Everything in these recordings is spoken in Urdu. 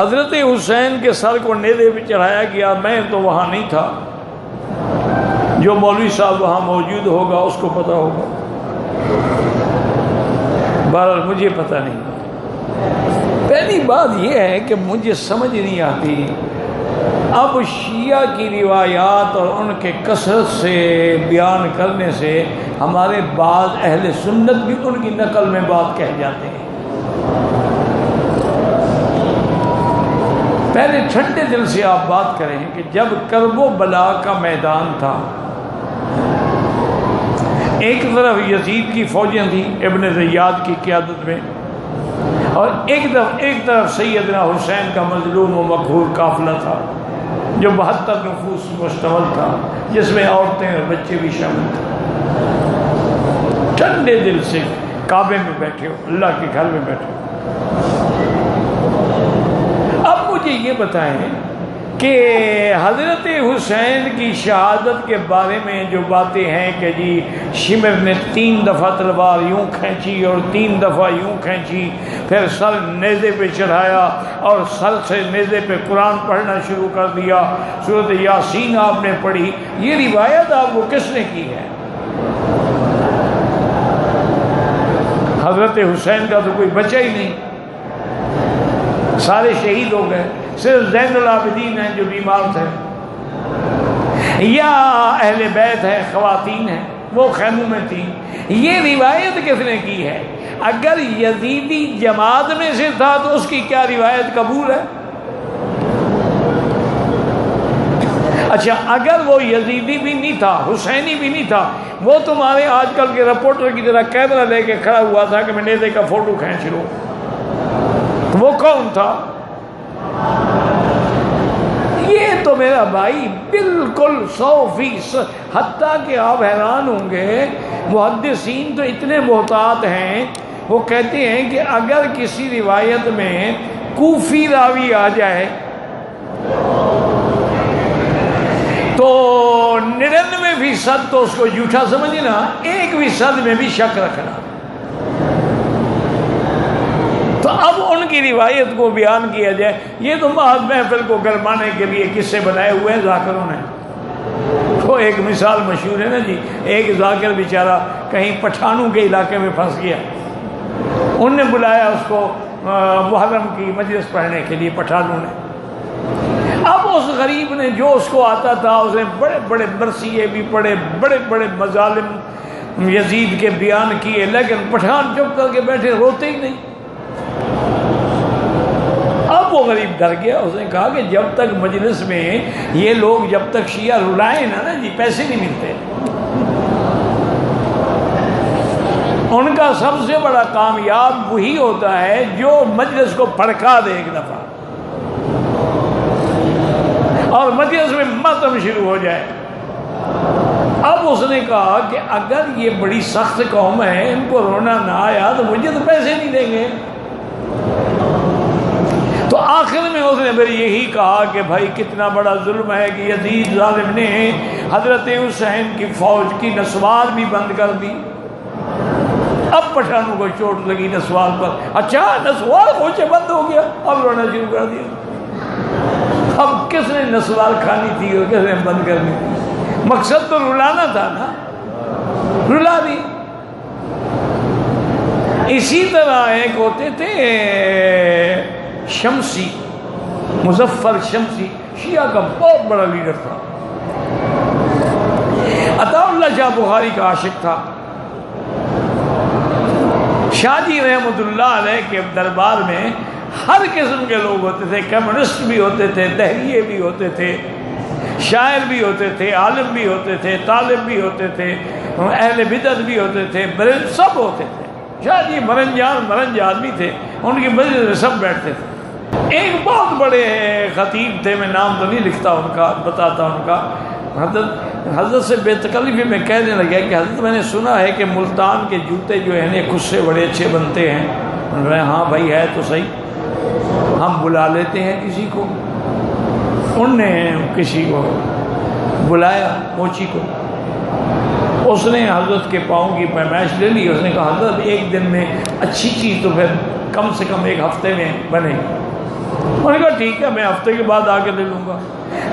حضرت حسین کے سر کو نیزے پہ چڑھایا گیا، میں تو وہاں نہیں تھا، جو مولوی صاحب وہاں موجود ہوگا اس کو پتہ ہوگا، بہرحال مجھے پتہ نہیں۔ پہلی بات یہ ہے کہ مجھے سمجھ نہیں آتی، اب شیعہ کی روایات اور ان کے کثرت سے بیان کرنے سے ہمارے بعض اہل سنت بھی ان کی نقل میں بات کہہ جاتے ہیں۔ پہلے ٹھنڈے دل سے آپ بات کریں کہ جب کرب و بلا کا میدان تھا، ایک طرف یزید کی فوجیں تھیں ابن زیاد کی قیادت میں، اور ایک طرف سیدنا حسین کا مظلوم و مقہور قافلہ تھا جو 72 نفوس مشتمل تھا، جس میں عورتیں اور بچے بھی شامل تھے۔ ٹھنڈے دل سے کعبے میں بیٹھے ہو، اللہ کے گھر میں بیٹھے ہو۔ اب مجھے یہ بتائیں کہ حضرت حسین کی شہادت کے بارے میں جو باتیں ہیں کہ جی شمر نے 3 دفعہ تلوار یوں کھینچی اور 3 دفعہ یوں کھینچی، پھر سر نیزے پہ چڑھایا اور سر سے نیزے پہ قرآن پڑھنا شروع کر دیا، سورۃ یاسین آپ نے پڑھی، یہ روایت آپ کو کس نے کی ہے؟ حضرت حسین کا تو کوئی بچہ ہی نہیں، سارے شہید ہو گئے، صرف زین العابدین ہیں جو بیمار تھے، یا اہل بیت ہے، خواتین ہیں، وہ خیموں میں تھیں۔ یہ روایت کس نے کی ہے؟ اگر یزیدی جماعت میں سے تھا تو اس کی کیا روایت قبول ہے؟ اچھا اگر وہ یزیدی بھی نہیں تھا، حسینی بھی نہیں تھا، وہ تمہارے آج کل کے رپورٹر کی طرح کیمرہ لے کے کھڑا ہوا تھا کہ میں نیزے کا فوٹو کھینچ لوں، وہ کون تھا؟ یہ تو میرا بھائی بالکل 100%، حتیٰ کہ آپ حیران ہوں گے، محدثین تو اتنے محتاط ہیں، وہ کہتے ہیں کہ اگر کسی روایت میں کوفی راوی آ جائے تو 99% تو اس کو جھوٹا سمجھنا، 1% میں بھی شک رکھنا۔ تو اب ان کی روایت کو بیان کیا جائے، یہ تو محض محفل کو گرمانے کے لیے قصے بنائے ہوئے ہیں ذاکروں نے۔ تو ایک مثال مشہور ہے نا جی، ایک ذاکر بیچارہ کہیں پٹھانوں کے علاقے میں پھنس گیا، ان نے بلایا اس کو محرم کی مجلس پڑھنے کے لیے پٹھانوں نے۔ اب اس غریب نے جو اس کو آتا تھا، اس نے بڑے بڑے مرثیے بھی پڑھے، بڑے بڑے مظالم یزید کے بیان کیے، لیکن پٹھان چپ کر کے بیٹھے، روتے ہی نہیں۔ اب وہ غریب ڈر گیا، اس نے کہا کہ جب تک مجلس میں یہ لوگ جب تک شیعہ رلائیں نا جی، پیسے نہیں ملتے۔ ان کا سب سے بڑا کامیاب وہی ہوتا ہے جو مجلس کو بھڑکا دے ایک دفعہ، اور مجلس میں ماتم شروع ہو جائے۔ اب اس نے کہا کہ اگر یہ بڑی سخت قوم ہے، ان کو رونا نہ آیا تو مجھے تو پیسے نہیں دیں گے۔ تو آخر میں اس نے پھر یہی کہا کہ بھائی کتنا بڑا ظلم ہے کہ یزید ظالم نے حضرت حسین کی فوج کی نسوار بھی بند کر دی۔ اب پٹھانوں کو چوٹ لگی نسوار پر، اچھا نسوار پہنچے بند ہو گیا، اب رونا شروع کر دیا۔ اب کس نے نسوار کھانی تھی اور کس نے بند کرنی تھی؟ مقصد تو رلانا تھا نا، رلا دی۔ اسی طرح ایک ہوتے تھے شمسی، مظفر شمسی، شیعہ کا بہت بڑا لیڈر تھا، عطا اللہ شاہ بخاری کا عاشق تھا۔ شاہ جی رحمۃ اللہ علیہ کے دربار میں ہر قسم کے لوگ ہوتے تھے، کمیونسٹ بھی ہوتے تھے، دہریے بھی ہوتے تھے، شاعر بھی ہوتے تھے، عالم بھی ہوتے تھے، طالب بھی ہوتے تھے، اہل بدعت بھی ہوتے تھے، سب ہوتے تھے۔ شاہ جی مرنج آدمی تھے، ان کی مجلس میں سب بیٹھتے تھے۔ ایک بہت بڑے خطیب تھے، میں نام تو نہیں لکھتا ان کا، بتاتا ان کا، حضرت سے بے تکلفی میں کہنے لگا کہ حضرت میں نے سنا ہے کہ ملتان کے جوتے جو ہیں خود سے بڑے اچھے بنتے ہیں۔ انہوں نے ہاں بھائی ہے تو صحیح، ہم بلا لیتے ہیں کسی کو۔ ان نے کسی کو بلایا، موچی کو، اس نے حضرت کے پاؤں کی پیمائش لے لی۔ اس نے کہا حضرت ایک دن میں اچھی چیز تو پھر کم سے کم ایک ہفتے میں بنے۔ انہوں نے کہا ٹھیک ہے میں ہفتے کے بعد آ کے لے لوں گا۔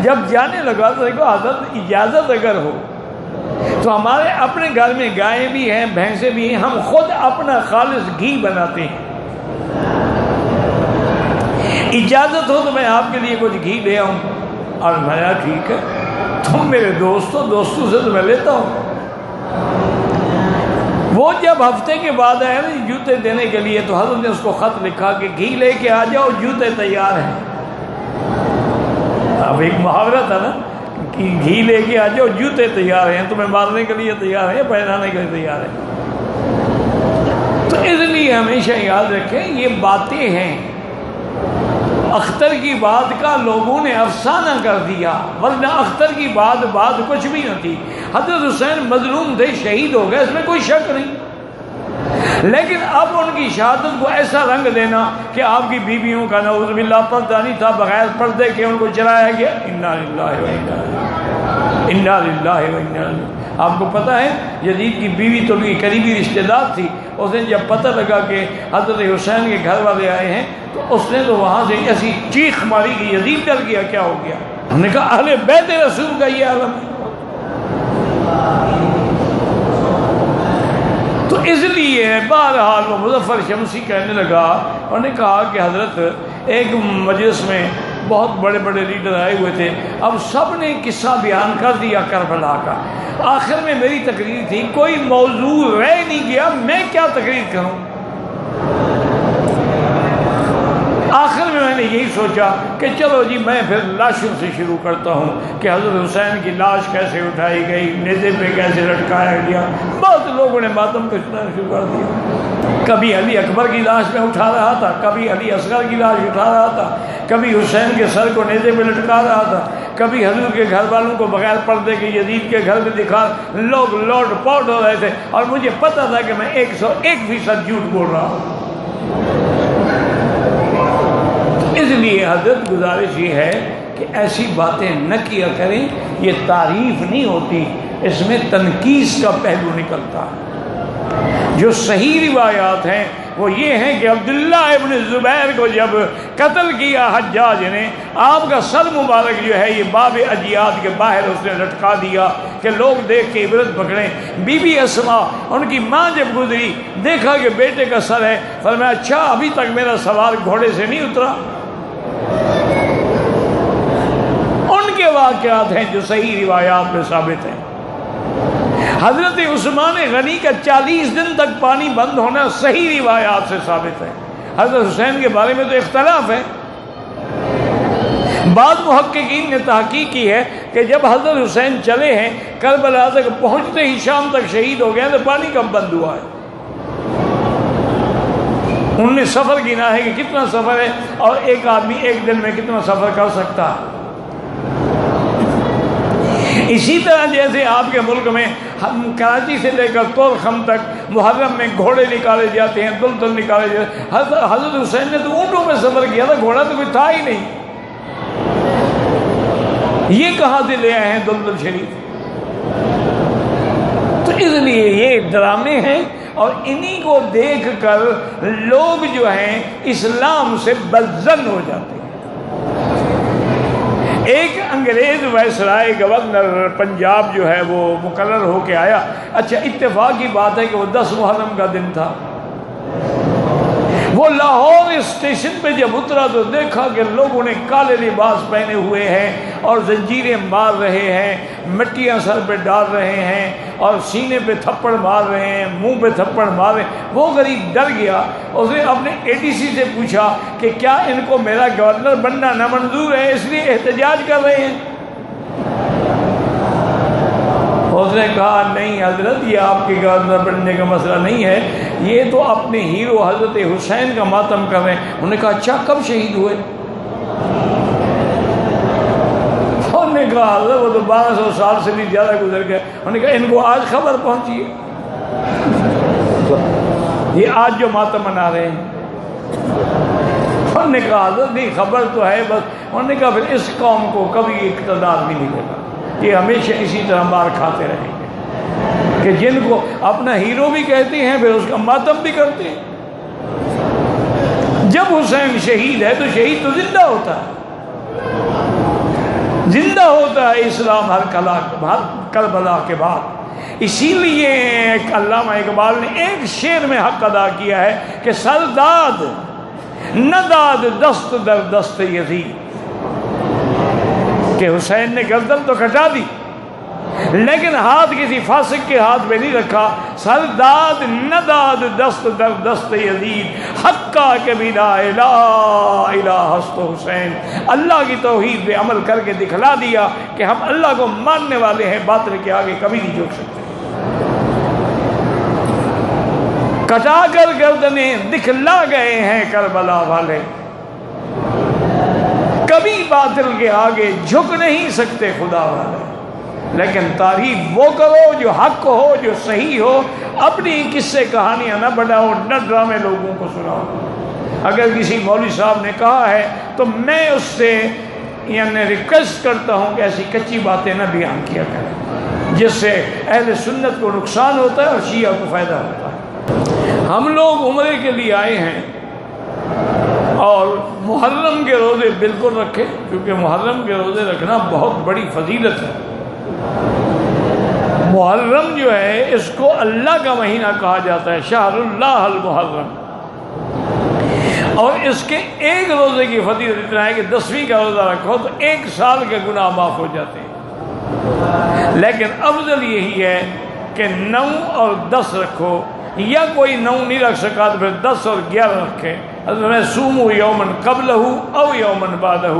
جب جانے لگا تو دیکھو حضرت اجازت اگر ہو تو ہمارے اپنے گھر میں گائیں بھی ہیں، بھینسیں بھی ہیں، ہم خود اپنا خالص گھی بناتے ہیں، اجازت ہو تو میں آپ کے لیے کچھ گھی لے آؤں۔ اور میں نے کہا ٹھیک ہے، تم میرے دوست ہو، دوستوں سے تو میں لیتا ہوں۔ وہ جب ہفتے کے بعد آیا نا جوتے دینے کے لیے تو حضرت نے اس کو خط لکھا کہ گھی لے کے آ جاؤ، جوتے تیار ہیں۔ اب ایک محاورہ تھا نا کہ گھی لے کے آ جاؤ، جوتے تیار ہیں، تمہیں مارنے کے لیے تیار ہیں، پہنانے کے لیے تیار ہیں۔ تو اس لیے ہمیشہ یاد رکھیں یہ باتیں ہیں، اختر کی بات کا لوگوں نے افسانہ کر دیا، ورنہ اختر کی بات کچھ بھی نہ تھی۔ حضرت حسین مظلوم تھے، شہید ہو گئے، اس میں کوئی شک نہیں، لیکن اب ان کی شہادت کو ایسا رنگ دینا کہ آپ کی بیویوں کا نعوذ باللہ پردہ نہیں تھا، بغیر پردے کے ان کو چلایا گیا، انا للہ و انا الیہ۔ آپ کو پتہ ہے یزید کی بیوی تو ان کی قریبی رشتہ دار تھی، اس نے جب پتہ لگا کہ حضرت حسین کے گھر والے آئے ہیں تو اس نے تو وہاں سے ایسی چیخ ماری کہ یزید ڈر گیا، کیا ہو گیا؟ ہم نے کہا اہل بیت رسول کا یہ عالم ہے۔ تو اس لیے بہرحال وہ مظفر شمسی کہنے لگا، انہوں نے کہا کہ حضرت ایک مجلس میں بہت بڑے بڑے لیڈر آئے ہوئے تھے، اب سب نے قصہ بیان کر دیا کربلا کا، آخر میں میری تقریر تھی، کوئی موضوع رہ نہیں گیا، میں کیا تقریر کروں؟ آخر میں نے یہی سوچا کہ چلو جی میں پھر لاشوں سے شروع کرتا ہوں کہ حضرت حسین کی لاش کیسے اٹھائی گئی، نیزے پہ کیسے لٹکایا گیا۔ بہت لوگوں نے ماتم کشنا شروع کر دیا، کبھی علی اکبر کی لاش میں اٹھا رہا تھا، کبھی علی اصغر کی لاش اٹھا رہا تھا، کبھی حسین کے سر کو نیزے پہ لٹکا رہا تھا، کبھی حضور کے گھر والوں کو بغیر پردے کے یزید کے گھر میں دکھا، لوگ لوٹ پوٹ ہو رہے تھے، اور مجھے پتہ تھا کہ میں 101% جھوٹ بول رہا ہوں۔ اس لیے حضرت گزارش یہ ہے کہ ایسی باتیں نہ کیا کریں، یہ تعریف نہیں ہوتی، اس میں تنقیص کا پہلو نکلتا ہے۔ جو صحیح روایات ہیں وہ یہ ہیں کہ عبداللہ ابن زبیر کو جب قتل کیا حجاج نے، آپ کا سر مبارک جو ہے یہ باب اجیاد کے باہر اس نے لٹکا دیا کہ لوگ دیکھ کے عبرت پکڑیں۔ بی بی اسما ان کی ماں جب گزری، دیکھا کہ بیٹے کا سر ہے، فرمایا اچھا ابھی تک میرا سوار گھوڑے سے نہیں اترا۔ ان کے واقعات ہیں جو صحیح روایات میں ثابت ہیں۔ حضرت عثمان غنی کا 40 دن تک پانی بند ہونا صحیح روایات سے ثابت ہے۔ حضرت حسین کے بارے میں تو اختلاف ہے، بعض محققین نے تحقیق کی ہے کہ جب حضرت حسین چلے ہیں کربلا تک، پہنچتے ہی شام تک شہید ہو گئے، تو پانی کب بند ہوا ہے؟ انہوں نے سفر گنا ہے کہ کتنا سفر ہے اور ایک آدمی ایک دن میں کتنا سفر کر سکتا ہے۔ اسی طرح جیسے آپ کے ملک میں کراچی سے لے کر طورخم تک محرم میں گھوڑے نکالے جاتے ہیں، دلدل نکالے جاتے ہیں، حضرت حسین نے تو اونٹوں میں سفر کیا تھا، گھوڑا تو کوئی تھا ہی نہیں۔ یہ کہاں سے لے آئے ہیں دلدل شریف؟ تو اس لیے یہ ڈرامے ہیں، اور انہی کو دیکھ کر لوگ جو ہیں اسلام سے بدظن ہو جاتے ہیں۔ ایک انگریز وائسرائے گورنر پنجاب جو ہے وہ مقرر ہو کے آیا، اچھا اتفاق کی بات ہے کہ وہ 10 محرم کا دن تھا، وہ لاہور اسٹیشن پہ جب اترا تو دیکھا کہ لوگوں نے کالے لباس پہنے ہوئے ہیں اور زنجیریں مار رہے ہیں، مٹیاں سر پہ ڈال رہے ہیں اور سینے پہ تھپڑ مار رہے ہیں، منہ پہ تھپڑ مار رہے ہیں۔ وہ غریب ڈر گیا، اس نے اپنے ADC سے پوچھا کہ کیا ان کو میرا گورنر بننا نامنظور ہے، اس لیے احتجاج کر رہے ہیں؟ اس نے کہا نہیں حضرت، یہ آپ کے گورنر بننے کا مسئلہ نہیں ہے، یہ تو اپنے ہیرو حضرت حسین کا ماتم کر رہے ہیں۔ انہوں نے کہا اچھا کب شہید ہوئے؟ انہوں نے کہا حضرت وہ تو 1200 سال سے بھی زیادہ گزر گئے۔ انہوں نے کہا ان کو آج خبر پہنچی ہے، یہ آج جو ماتم منا رہے ہیں۔ انہوں نے کہا حضرت نہیں خبر تو ہے بس۔ انہوں نے کہا پھر اس قوم کو کبھی اقتدار بھی نہیں ملے گا، یہ ہمیشہ اسی طرح مار کھاتے رہیں گے کہ جن کو اپنا ہیرو بھی کہتے ہیں پھر اس کا ماتم بھی کرتے ہیں۔ جب حسین شہید ہے تو شہید تو زندہ ہوتا ہے، زندہ ہوتا ہے اسلام ہر کربلا کے بعد۔ اسی لیے علامہ اقبال نے ایک شعر میں حق ادا کیا ہے کہ سرداد نہ داد دست در دست یزید، کہ حسین نے گردن تو کٹا دی لیکن ہاتھ کسی فاسق کے ہاتھ میں نہیں رکھا۔ سرداد نہ داد دست در دست یزید، حقا کہ بنا لا الہ ہست حسین، اللہ کی توحید پہ عمل کر کے دکھلا دیا کہ ہم اللہ کو ماننے والے ہیں، باطل کے آگے کبھی نہیں جھک سکتے۔ کٹا کر گردنیں دکھلا گئے ہیں کربلا والے، کبھی باطل کے آگے جھک نہیں سکتے خدا والے۔ لیکن تعریف وہ کرو جو حق ہو، جو صحیح ہو، اپنی قصے کہانیاں نہ بڑھاؤ، نہ ڈرامے لوگوں کو سناؤ۔ اگر کسی مولوی صاحب نے کہا ہے تو میں اس سے یعنی ریکویسٹ کرتا ہوں کہ ایسی کچی باتیں نہ بیان کیا کریں جس سے اہل سنت کو نقصان ہوتا ہے اور شیعہ کو فائدہ ہوتا ہے۔ ہم لوگ عمرے کے لیے آئے ہیں اور محرم کے روزے بالکل رکھے، کیونکہ محرم کے روزے رکھنا بہت بڑی فضیلت ہے۔ محرم جو ہے اس کو اللہ کا مہینہ کہا جاتا ہے، شہر اللہ المحرم، اور اس کے ایک روزے کی فضیلت اتنا ہے کہ 10ویں کا روزہ رکھو تو 1 سال کے گناہ معاف ہو جاتے ہیں۔ لیکن افضل یہی ہے کہ 9 اور 10 رکھو، یا کوئی 9 نہیں رکھ سکا تو پھر 10 اور 11 رکھے۔ حضرت میں سومو یومن قبلہ او یومن بعدہ،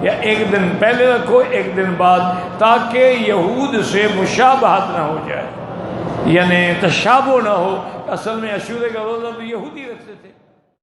یا ایک دن پہلے رکھو ایک دن بعد، تاکہ یہود سے مشابہت نہ ہو جائے، یعنی تشابہ نہ ہو۔ اصل میں عاشورے کا روزہ تو یہودی رکھتے تھے۔